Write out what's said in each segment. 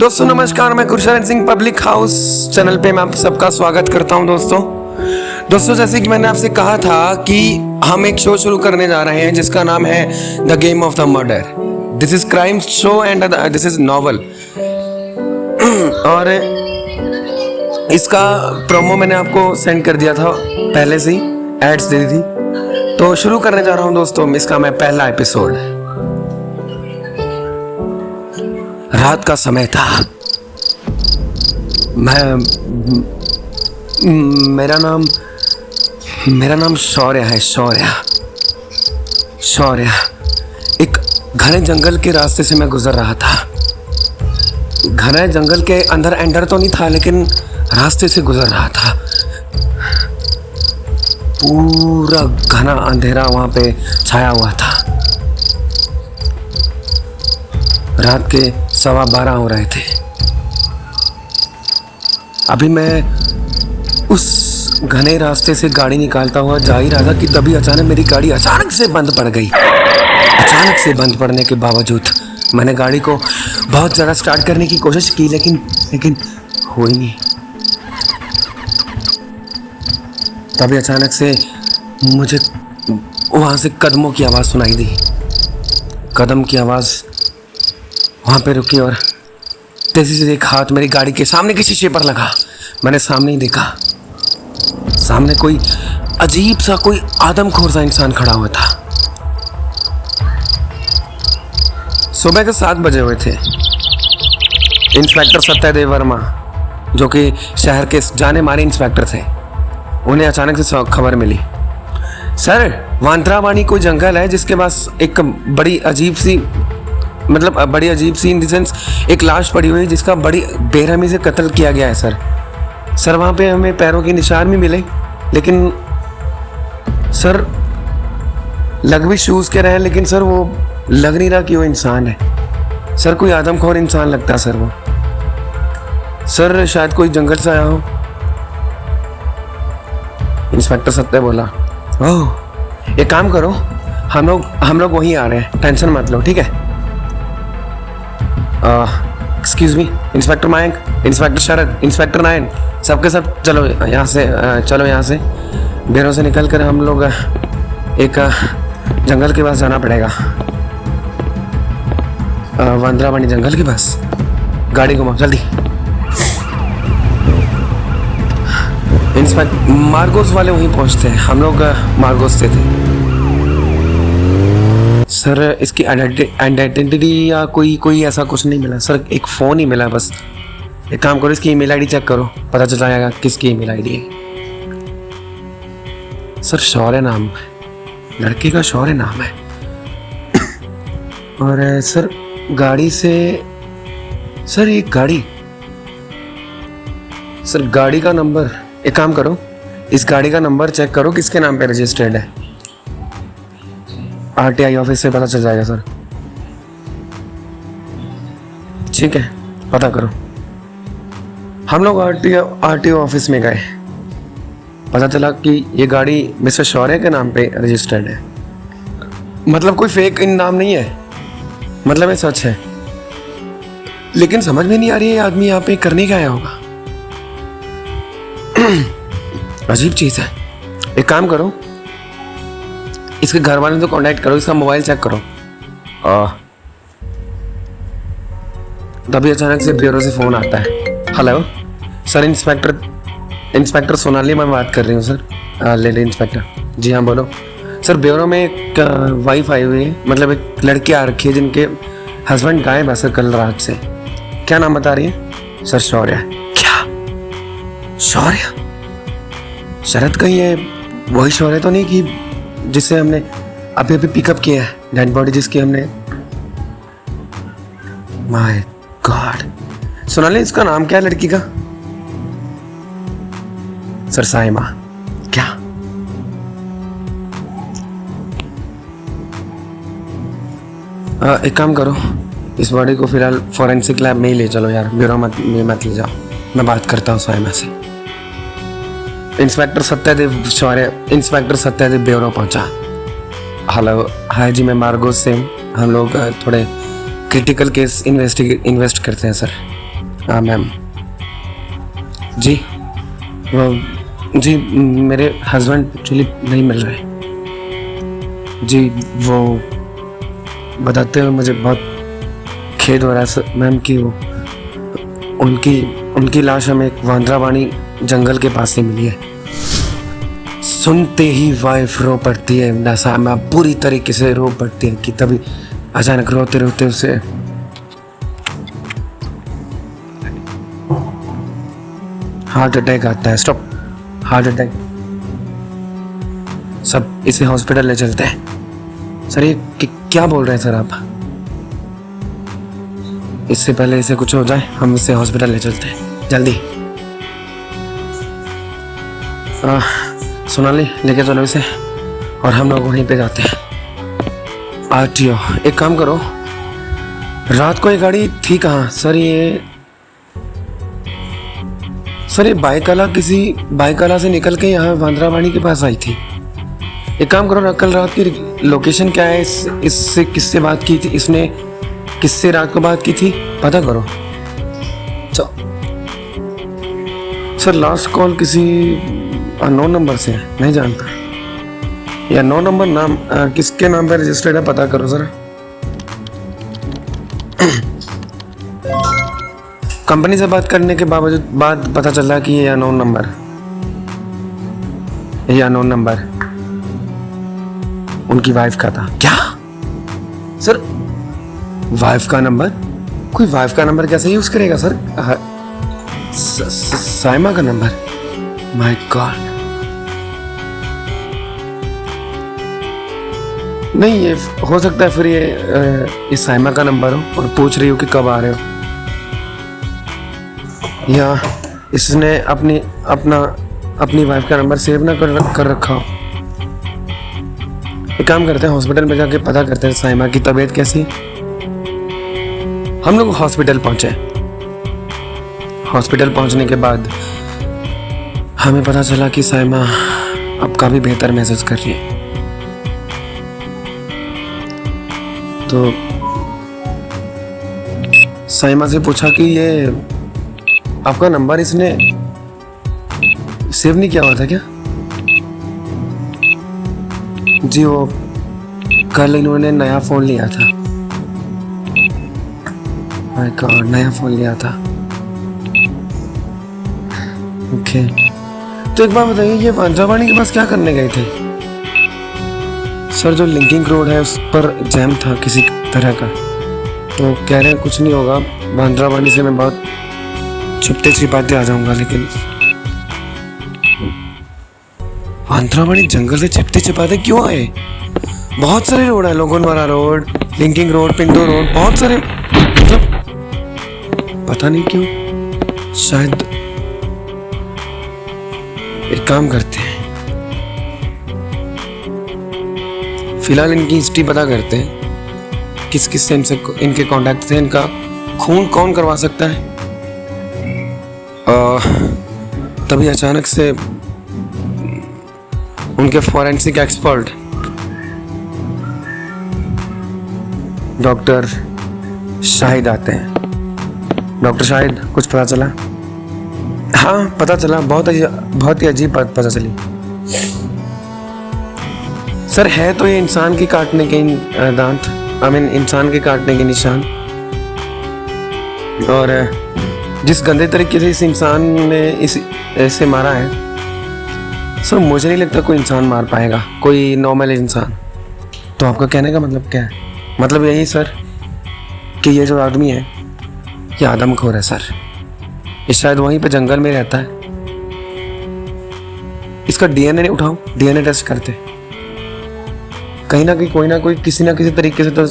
दोस्तों नमस्कार, मैं Gursharan Singh public house channel पे मैं आप सबका स्वागत करता हूं। दोस्तों जैसे कि मैंने आपसे कहा था कि हम एक शो शुरू करने जा रहे हैं जिसका नाम है the game of the murder. This is crime show and this is novel. और इसका प्रोमो मैंने आपको सेंड कर दिया था पहले से ही, एड्स दे दी थी। तो शुरू करने जा रहा हूं दोस्तों, इसका मैं पहला एपिसोड। रात का समय था। मेरा नाम शौर्य है। शौर्य। एक घने जंगल के रास्ते से मैं गुजर रहा था। घने जंगल के अंदर एंटर तो नहीं था, लेकिन रास्ते से गुजर रहा था। पूरा घना अंधेरा वहां पे छाया हुआ था। रात के 12:15 हो रहे थे। अभी मैं उस घने रास्ते से गाड़ी निकालता हुआ जा ही रहा था कि तभी अचानक मेरी गाड़ी अचानक से बंद पड़ गई। अचानक से बंद पड़ने के बावजूद मैंने गाड़ी को बहुत ज़्यादा स्टार्ट करने की कोशिश की, लेकिन हो ही नहीं। तभी अचानक से मुझे वहाँ से कदमों की आवाज़ सुनाई दी। कदम की आवाज़ वहाँ पे रुकी और तेजी से एक हाथ मेरी गाड़ी के सामने किसी शीशे पर लगा। मैंने सामने ही देखा, सामने कोई अजीब सा, कोई आदमखोर सा इंसान खड़ा हुआ था। सुबह के 7 बजे हुए थे। इंस्पेक्टर सत्यदेव वर्मा, जो कि शहर के जाने माने इंस्पेक्टर थे, उन्हें अचानक से खबर मिली, सर वांद्रावानी कोई जंगल है जिसके पास एक बड़ी अजीब सी इन द सेंस एक लाश पड़ी हुई है जिसका बड़ी बेरहमी से कत्ल किया गया है। सर वहाँ पे हमें पैरों के निशान भी मिले, लेकिन सर लग भी शूज़ के रहे, लेकिन सर वो लग नहीं रहा कि वो इंसान है। सर कोई आदमखोर इंसान लगता है सर वो। सर शायद कोई जंगल से आया हो। इंस्पेक्टर सत्य बोला, ओह एक काम करो, हम लोग वहीं आ रहे हैं, टेंशन मत लो, ठीक है। Excuse me, inspector Mayank, inspector Sharad, inspector Nayan, सबके सब चलो यहाँ से बेरों से निकल कर हम लोग एक जंगल के पास जाना पड़ेगा। वांद्रावानी जंगल के पास। गाड़ी घुमाओ जल्दी। इंस्पेक्टर मार्गोस वाले वहीं पहुँचते हैं, हम लोग मार्गोस से थे। सर इसकी आइडेंटिटी या कोई ऐसा कुछ नहीं मिला सर, एक फ़ोन ही मिला बस। एक काम करो, इसकी ईमेल आईडी चेक करो, पता चल जाएगा किसकी ईमेल आईडी है। सर शौर्य नाम, लड़के का शौर्य नाम है। और सर गाड़ी से, सर एक गाड़ी, सर गाड़ी का नंबर, एक काम करो इस गाड़ी का नंबर चेक करो किसके नाम पे रजिस्टर्ड है। आरटीआई ऑफिस से पता चल जाएगा सर। ठीक है, पता करो। हम लोग आरटीओ ऑफिस में गए। पता चला कि ये गाड़ी मिस्टर शौर्य के नाम पे रजिस्टर्ड है। मतलब कोई फेक नाम नहीं है, मतलब ये सच है। लेकिन समझ में नहीं आ रही है आदमी यहाँ पे करने क्या आया होगा। अजीब चीज है। एक काम करो, इसके घर वालों से कांटेक्ट करो, इसका मोबाइल चेक करो। तभी अचानक से ब्यूरो से फोन आता है। हेलो सर, इंस्पेक्टर सोनाली मैं बात कर रही हूँ सर। लेडी इंस्पेक्टर, जी हाँ बोलो। सर ब्यूरो में एक वाइफ आई हुई है, मतलब एक लड़की आ रखी है जिनके हस्बैंड गायब है सर कल रात से। क्या नाम बता रही है? सर शौर्य। क्या शौर्य? शरद कहीं है वही शौर्य तो नहीं कि जिससे हमने अभी पिकअप किया है, डेड बॉडी जिसकी हमने। My God. सोनाली, इसका नाम क्या है लड़की का? सर साइमा। क्या? एक काम करो, इस बॉडी को फिलहाल फॉरेंसिक लैब में ही ले चलो यार, ब्यूरो मत ले जाओ, मैं बात करता हूँ साइमा से। इंस्पेक्टर सत्यदेव ब्यूरो पहुंचा। हेलो, हाय जी, मैं मार्गोस से हूँ। हम लोग थोड़े क्रिटिकल केस इन्वेस्ट करते हैं सर। हाँ मैम। जी वो जी मेरे हस्बैंड एक्चुअली नहीं मिल रहे। जी वो बताते हुए मुझे बहुत खेद हो रहा है सर मैम कि वो उनकी उनकी लाश हमें एक वांद्रावाणी जंगल के पास से मिली है। सुनते ही वाइफ रो पड़ती है, नसामा पूरी तरीके से रो पड़ती है कि तभी अचानक रोते रोते उसे हार्ट अटैक आता है। Stop, heart attack. सब इसे हॉस्पिटल ले चलते हैं। सर ये क्या बोल रहे हैं सर आप? इससे पहले इसे कुछ हो जाए हम इसे हॉस्पिटल ले चलते हैं जल्दी। सोनाली लेके चलो इसे और हम लोग वहीं पे जाते हैं। आरटीओ एक काम करो, रात को ये गाड़ी थी कहाँ सर? ये बाइकाला से निकल के यहाँ वांद्रावाणी के पास आई थी। एक काम करो, कल रात की लोकेशन क्या है? इससे किससे बात की थी इसने? किससे रात को बात की थी पता करो। सर लास्ट कॉल किसी अननोन नंबर से है, नहीं जानता। या अननोन नंबर नाम किसके नाम पे रजिस्टर्ड है पता करो सर। कंपनी से बात करने के बाद पता चला कि ये अननोन नंबर उनकी वाइफ का था। क्या सर? वाइफ का नंबर? कोई वाइफ का नंबर कैसे यूज करेगा सर? साइमा का नंबर? My God. नहीं ये हो सकता है फिर ये साइमा का नंबर हो और पूछ रही हो कि कब आ रहे हो, या इसने अपनी वाइफ का नंबर सेव ना कर रखा हो। एक काम करते हैं, हॉस्पिटल में जाके पता करते हैं साइमा की तबीयत कैसी। हम लोग हॉस्पिटल पहुंचे। हॉस्पिटल पहुंचने के बाद हमें पता चला कि साइमा अब काफी बेहतर महसूस कर रही है। तो साइमा से पूछा कि ये आपका नंबर इसने सेव नहीं किया हुआ था क्या? जी वो कल इन्होंने नया फोन लिया था। माय गॉड, नया फोन लिया था। ओके तो एक बात बताइए, ये वांद्रावाणी के पास क्या करने गए थे? सर जो लिंकिंग रोड है उस पर जैम था किसी तरह का, तो कह रहे हैं कुछ नहीं होगा, वांद्रावाणी से मैं बहुत छुपते छिपाते आ जाऊंगा। लेकिन वांद्रावाणी जंगल से छिपते छिपाते क्यों आए? बहुत सारे रोड है, लोगोनवाला road, linking road, Pinto road, बहुत सारे, मतलब पता नहीं क्यों। शायद एक काम करते हैं, फिलहाल इनकी हिस्ट्री पता करते हैं, किस किस से इनके कांटेक्ट थे, इनका खून कौन करवा सकता है। तभी अचानक से उनके फॉरेंसिक एक्सपर्ट डॉक्टर शाहिद आते हैं। डॉक्टर शाहिद, कुछ पता चला? हाँ पता चला, बहुत ही अजीब बात पता चली सर। है तो ये इंसान के काटने के दांत, इंसान के काटने के निशान, और जिस गंदे तरीके से इस इंसान ने ऐसे मारा है सर, मुझे नहीं लगता कोई इंसान मार पाएगा, कोई नॉर्मल इंसान। तो आपका कहने का मतलब क्या है? मतलब यही सर कि ये जो आदमी है ये आदमखोर है सर। ये शायद वहीं पे जंगल में रहता है। इसका डीएनए उठाओ, डीएनए टेस्ट करते, कहीं ना कहीं कोई ना कोई किसी ना किसी तरीके से तो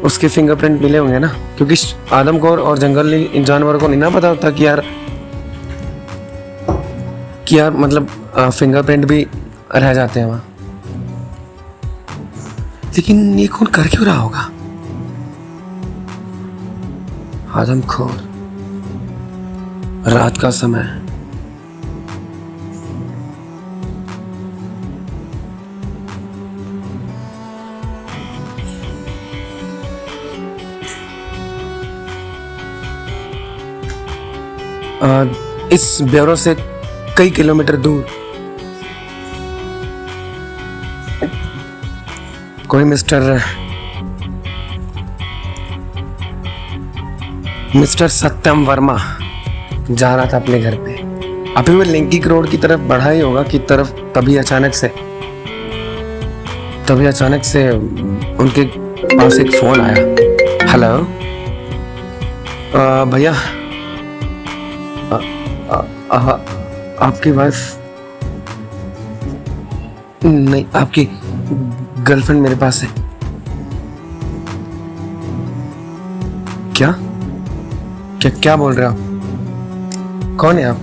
उसके फिंगरप्रिंट मिले होंगे ना, क्योंकि आदमखोर और जंगली इन जानवरों को नहीं ना पता होता कि यार मतलब फिंगरप्रिंट भी रह जाते हैं वहां। लेकिन ये कौन कर क्यों रहा होगा? आदमखोर, रात का समय, इस ब्यूरो से कई किलोमीटर दूर कोई मिस्टर सत्यम वर्मा जा रहा था अपने घर पे। अभी वो लिंकी रोड की तरफ बढ़ा ही होगा की तरफ, तभी अचानक से उनके पास एक फोन आया। हेलो भैया, आपकी वाइफ नहीं, आपकी गर्लफ्रेंड मेरे पास है। क्या क्या क्या बोल रहे हो? कौन है आप?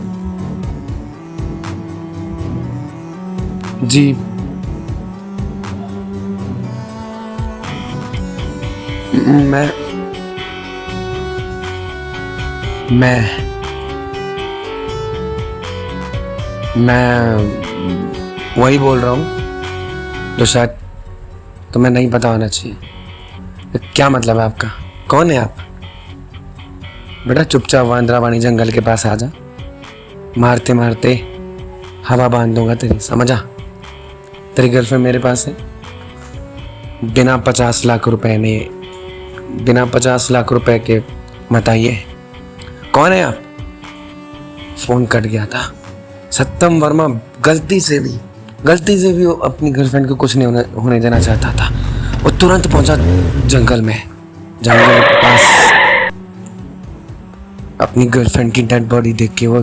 जी मैं वही बोल रहा हूँ जो शायद तुम्हें नहीं पता होना चाहिए। क्या मतलब है आपका? कौन है आप? बेटा चुपचाप वांद्रावानी जंगल के पास आ जा, मारते मारते हवा बांध दूंगा तेरी, समझा? तेरी गर्लफ्रेंड मेरे पास है। बिना 50 लाख रुपए के मत आइए। कौन है आप? फोन कट गया था। सत्यम वर्मा गलती से भी वो अपनी गर्लफ्रेंड को कुछ नहीं होने देना चाहता था। वो तुरंत पहुंचा जंगल के पास। अपनी गर्लफ्रेंड की डेड बॉडी देख के वो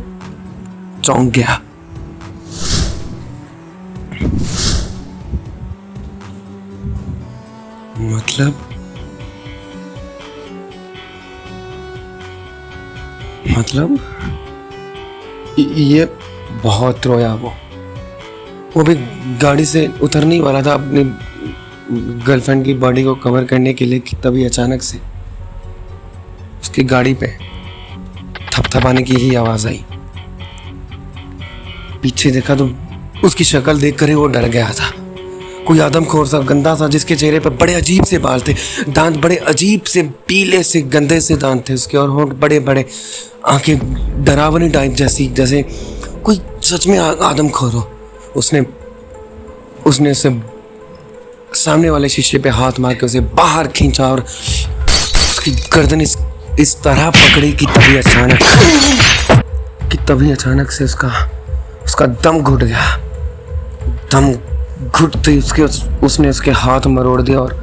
चौंक गया। मतलब ये बहुत रोया। वो भी गाड़ी से उतरने वाला था अपनी गर्लफ्रेंड की बॉडी को कवर करने के लिए कि तभी अचानक से उसकी गाड़ी पे थपथपाने की ही आवाज आई। पीछे देखा तो उसकी शक्ल देखकर ही वो डर गया था। कोई आदमखोर सा गंदा सा, जिसके चेहरे पर बड़े अजीब से बाल थे, दांत बड़े अजीब से पीले से गंदे से दांत थे उसके, और होंठ बड़े बड़े, आंखें डरावनी टाइप जैसी, जैसे कोई सच में आदमखोर हो। उसने उसे सामने वाले शीशे पे हाथ मार के उसे बाहर खींचा और उसकी गर्दन इस तरह पकड़ी कि तभी अचानक से उसका दम घुट गया। दम घुटते उसने उसके हाथ मरोड़ दिया और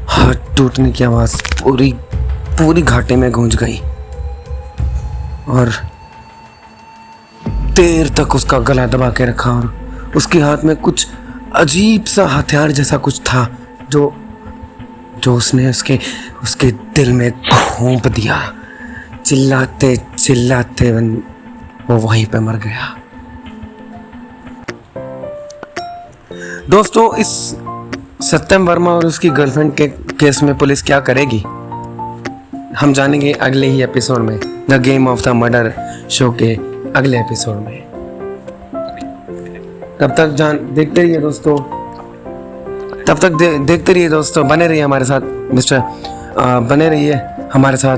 हाथ टूटने की आवाज पूरी घाटी में गूंज गई। और देर तक उसका गला दबा के रखा और उसके हाथ में कुछ अजीब सा हथियार जैसा कुछ था जो उसने उसके दिल में घोंप दिया। चिल्लाते चिल्लाते वो वहीं पे मर गया। दोस्तों, इस सत्यम वर्मा और उसकी गर्लफ्रेंड के केस में पुलिस क्या करेगी हम जानेंगे अगले ही एपिसोड में, the game of the murder show के अगले एपिसोड में। तब तक देखते रहिए दोस्तों, देखते रहिए दोस्तों, बने रहिए हमारे साथ बने रहिए हमारे साथ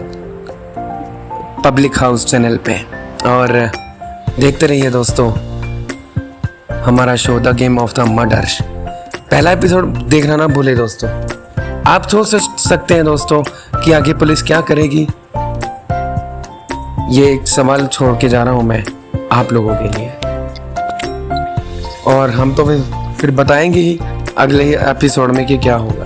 पब्लिक हाउस चैनल पे, और देखते रहिए दोस्तों हमारा show the game of the murder. पहला एपिसोड देखना ना भूले दोस्तों। आप सोच सकते हैं दोस्तों कि आगे पुलिस क्या करेगी। ये एक सवाल छोड़ के जा रहा हूं मैं आप लोगों के लिए, और हम तो फिर बताएंगे ही अगले एपिसोड में कि क्या होगा।